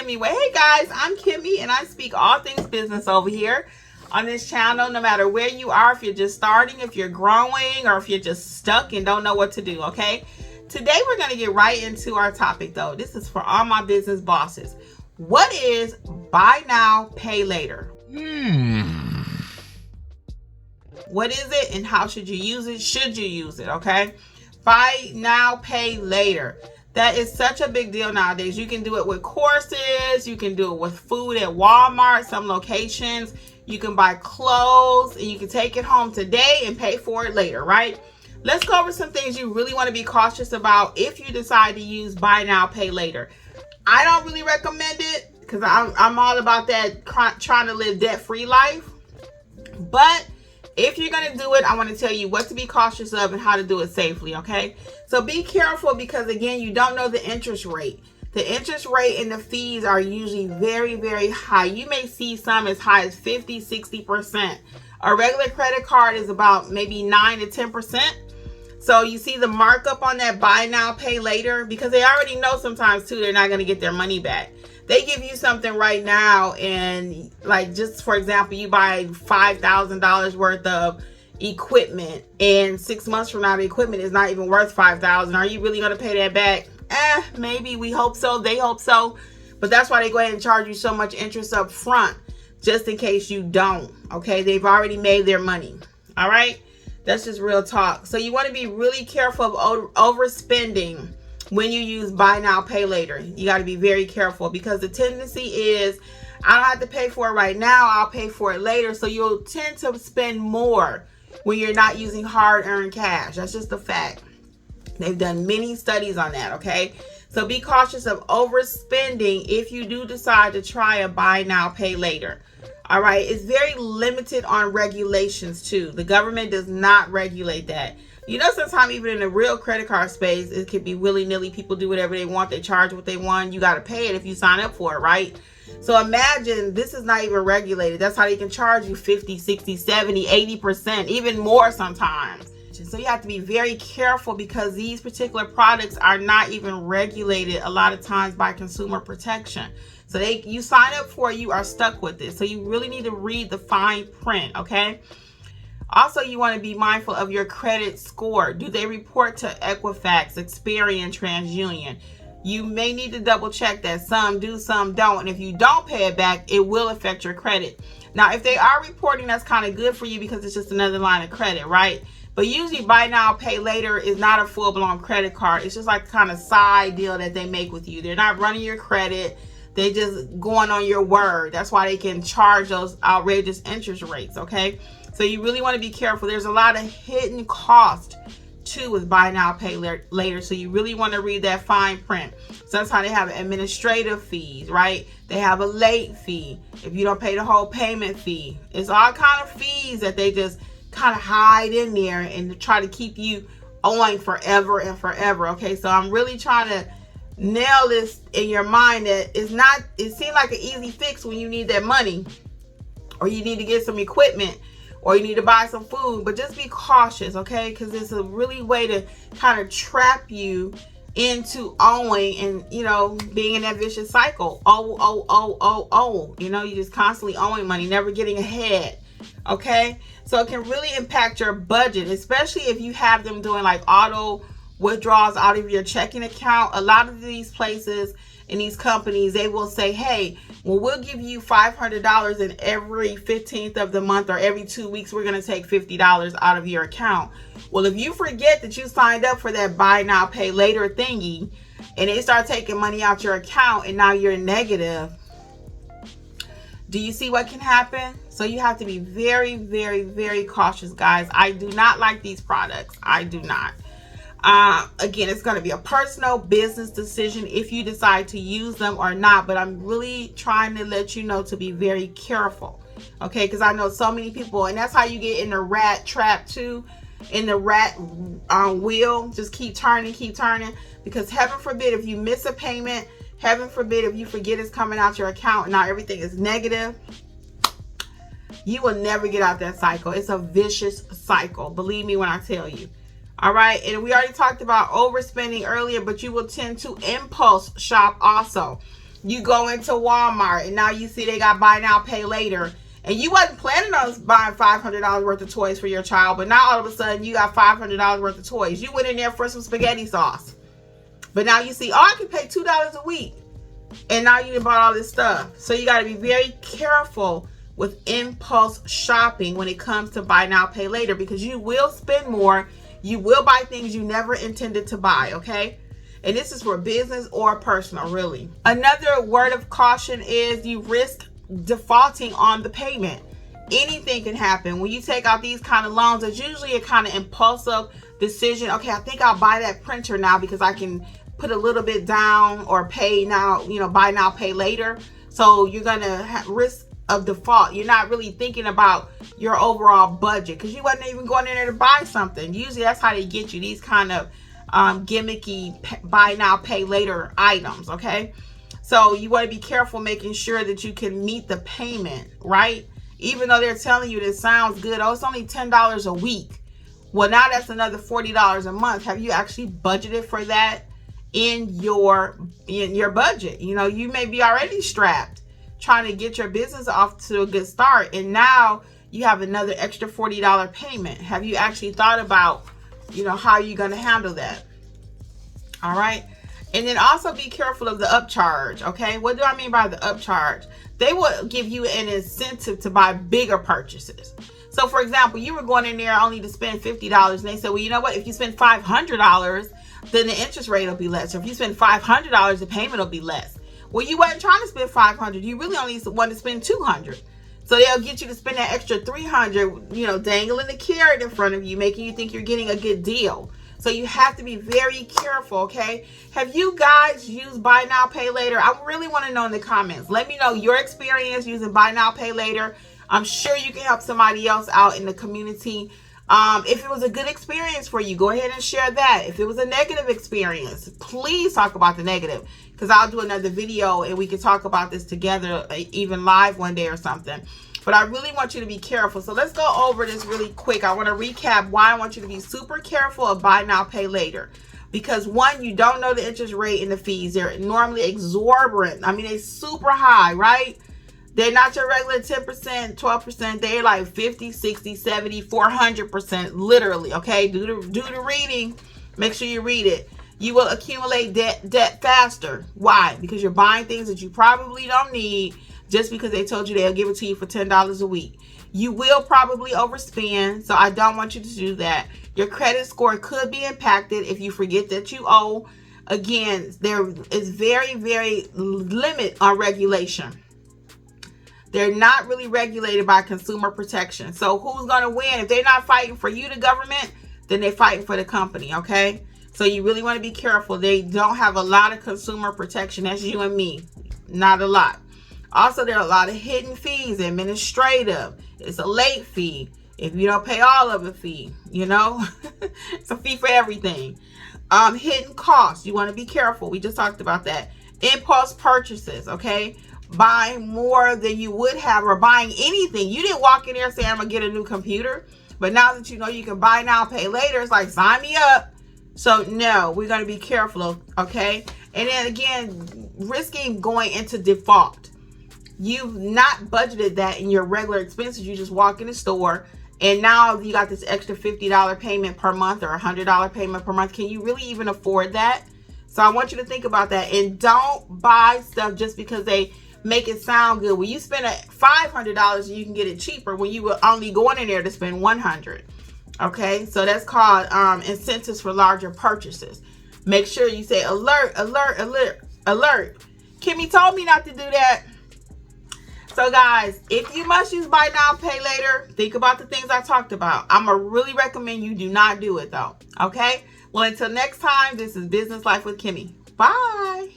Kimmi way. Hey guys, I'm Kimmi and I speak all things business over here on this channel, no matter where you are, if you're just starting, if you're growing, or if you're just stuck and don't know what to do, okay? Today we're going to get right into our topic though. This is for all my business bosses. What is buy now, pay later? What is it and how should you use it? Should you use it, okay? Buy now, pay later. That is such a big deal nowadays. You can do it with courses. You can do it with food at Walmart, some locations. You can buy clothes and you can take it home today and pay for it later, right? Let's go over some things you really want to be cautious about if you decide to use buy now, pay later. I don't really recommend it because I'm all about that trying to live debt-free life. But if you're going to do it, I want to tell you what to be cautious of and how to do it safely, okay? So be careful because, again, you don't know the interest rate. The interest rate and the fees are usually very, very high. You may see some as high as 50, 60%. A regular credit card is about maybe 9 to 10%. So you see the markup on that buy now, pay later, because they already know sometimes, too, they're not going to get their money back. They give you something right now and, like, just for example, you buy $5,000 worth of equipment and 6 months from now the equipment is not even worth $5,000. Are you really going to pay that back? Maybe. We hope so. They hope so. But that's why they go ahead and charge you so much interest up front, just in case you don't. Okay, they've already made their money. All right, that's just real talk. So you want to be really careful of overspending when you use buy now, pay later. You got to be very careful because the tendency is, I don't have to pay for it right now, I'll pay for it later. So you'll tend to spend more when you're not using hard-earned cash. That's just a fact. They've done many studies on that, okay? So be cautious of overspending if you do decide to try a buy now, pay later. All right, it's very limited on regulations too. The government does not regulate that. You know, sometimes even in the real credit card space, it could be willy-nilly. People do whatever they want. They charge what they want. You got to pay it if you sign up for it, right? So imagine this is not even regulated. That's how they can charge you 50, 60, 70, 80%, even more sometimes. So you have to be very careful because these particular products are not even regulated a lot of times by consumer protection. So you sign up for it, you are stuck with it. So you really need to read the fine print, okay? Also, you want to be mindful of your credit score. Do they report to Equifax, Experian, TransUnion? You may need to double check that. Some do, some don't. And if you don't pay it back, it will affect your credit. Now, if they are reporting, that's kind of good for you because it's just another line of credit, right? But usually buy now, pay later is not a full-blown credit card. It's just like kind of side deal that they make with you. They're not running your credit. They just going on your word. That's why they can charge those outrageous interest rates, okay? So you really want to be careful. There's a lot of hidden cost too with buy now, pay later. So you really want to read that fine print. Sometimes they have administrative fees, right? They have a late fee. If you don't pay the whole payment fee, it's all kind of fees that they just kind of hide in there and to try to keep you owing forever and forever. Okay, so I'm really trying to nail this in your mind that it seems like an easy fix when you need that money or you need to get some equipment or you need to buy some food, but just be cautious, okay? Because it's a really way to kind of trap you into owing and, you know, being in that vicious cycle. You know, you just constantly owing money, never getting ahead, okay? So it can really impact your budget, especially if you have them doing like auto withdrawals out of your checking account. A lot of these places and these companies, they will say, hey, well, we'll give you $500 and every 15th of the month or every 2 weeks, we're going to take $50 out of your account. Well, if you forget that you signed up for that buy now, pay later thingy, and they start taking money out your account and now you're negative, do you see what can happen? So you have to be very, very, very cautious, guys. I do not like these products. I do not. Again, it's going to be a personal business decision if you decide to use them or not, but I'm really trying to let you know to be very careful, okay? Because I know so many people, and that's how you get in the rat trap too, in the rat wheel. Just keep turning, because heaven forbid if you miss a payment, heaven forbid if you forget it's coming out your account and now everything is negative, you will never get out that cycle. It's a vicious cycle, believe me when I tell you. All right, and we already talked about overspending earlier, but you will tend to impulse shop also. You go into Walmart and now you see they got buy now, pay later. And you wasn't planning on buying $500 worth of toys for your child, but now all of a sudden you got $500 worth of toys. You went in there for some spaghetti sauce. But now you see, oh, I can pay $2 a week. And now you bought all this stuff. So you got to be very careful with impulse shopping when it comes to buy now, pay later, because you will spend more. You will buy things you never intended to buy, okay? And this is for business or personal, really. Another word of caution is you risk defaulting on the payment. Anything can happen. When you take out these kind of loans, it's usually a kind of impulsive decision. Okay, I think I'll buy that printer now because I can put a little bit down or pay now, buy now, pay later. So you're going to risk of default. You're not really thinking about your overall budget because you wasn't even going in there to buy something. Usually that's how they get you, these kind of gimmicky buy now, pay later items, okay? So you want to be careful making sure that you can meet the payment, right? Even though they're telling you this sounds good, oh, it's only $10 a week. Well, now that's another $40 a month. Have you actually budgeted for that in your budget? You may be already strapped trying to get your business off to a good start, and now you have another extra $40 payment. Have you actually thought about, how you're going to handle that? All right. And then also be careful of the upcharge, okay? What do I mean by the upcharge? They will give you an incentive to buy bigger purchases. So, for example, you were going in there only to spend $50, and they said, well, you know what? If you spend $500, then the interest rate will be less. Or if you spend $500, the payment will be less. Well, you wasn't trying to spend $500. You really only want to spend $200. So they'll get you to spend that extra $300, dangling the carrot in front of you, making you think you're getting a good deal. So you have to be very careful, okay? Have you guys used buy now, pay later? I really want to know in the comments. Let me know your experience using buy now, pay later. I'm sure you can help somebody else out in the community. If it was a good experience for you, go ahead and share that. If it was a negative experience, please talk about the negative, because I'll do another video and we can talk about this together, even live one day or something. But I really want you to be careful. So let's go over this really quick. I want to recap why I want you to be super careful of buy now, pay later. Because one, you don't know the interest rate and the fees. They're normally exorbitant. I mean, they're super high, right? They're not your regular 10%, 12%. They're like 50, 60, 70, 400%, literally, okay? Do the reading. Make sure you read it. You will accumulate debt faster. Why? Because you're buying things that you probably don't need just because they told you they'll give it to you for $10 a week. You will probably overspend, so I don't want you to do that. Your credit score could be impacted if you forget that you owe. Again, there is very, very limit on regulation. They're not really regulated by consumer protection. So who's going to win? If they're not fighting for you, the government, then they're fighting for the company, okay? So you really want to be careful. They don't have a lot of consumer protection. That's you and me. Not a lot. Also, there are a lot of hidden fees, administrative. It's a late fee. If you don't pay all of a fee, it's a fee for everything. Hidden costs. You want to be careful. We just talked about that. Impulse purchases, okay? Buying more than you would have, or buying anything. You didn't walk in there saying, I'm going to get a new computer. But now that you know you can buy now, pay later, it's like, sign me up. So, no, we're going to be careful, okay? And then, again, risking going into default. You've not budgeted that in your regular expenses. You just walk in the store and now you got this extra $50 payment per month or $100 payment per month. Can you really even afford that? So I want you to think about that, and don't buy stuff just because they make it sound good. When you spend $500, you can get it cheaper when you were only going in there to spend $100. Okay, so that's called incentives for larger purchases. Make sure you say alert, alert, alert, alert. Kimmi told me not to do that. So guys, if you must use buy now, pay later, think about the things I talked about. I'm going to really recommend you do not do it though. Okay? Well, until next time, this is Business Life with Kimmi. Bye.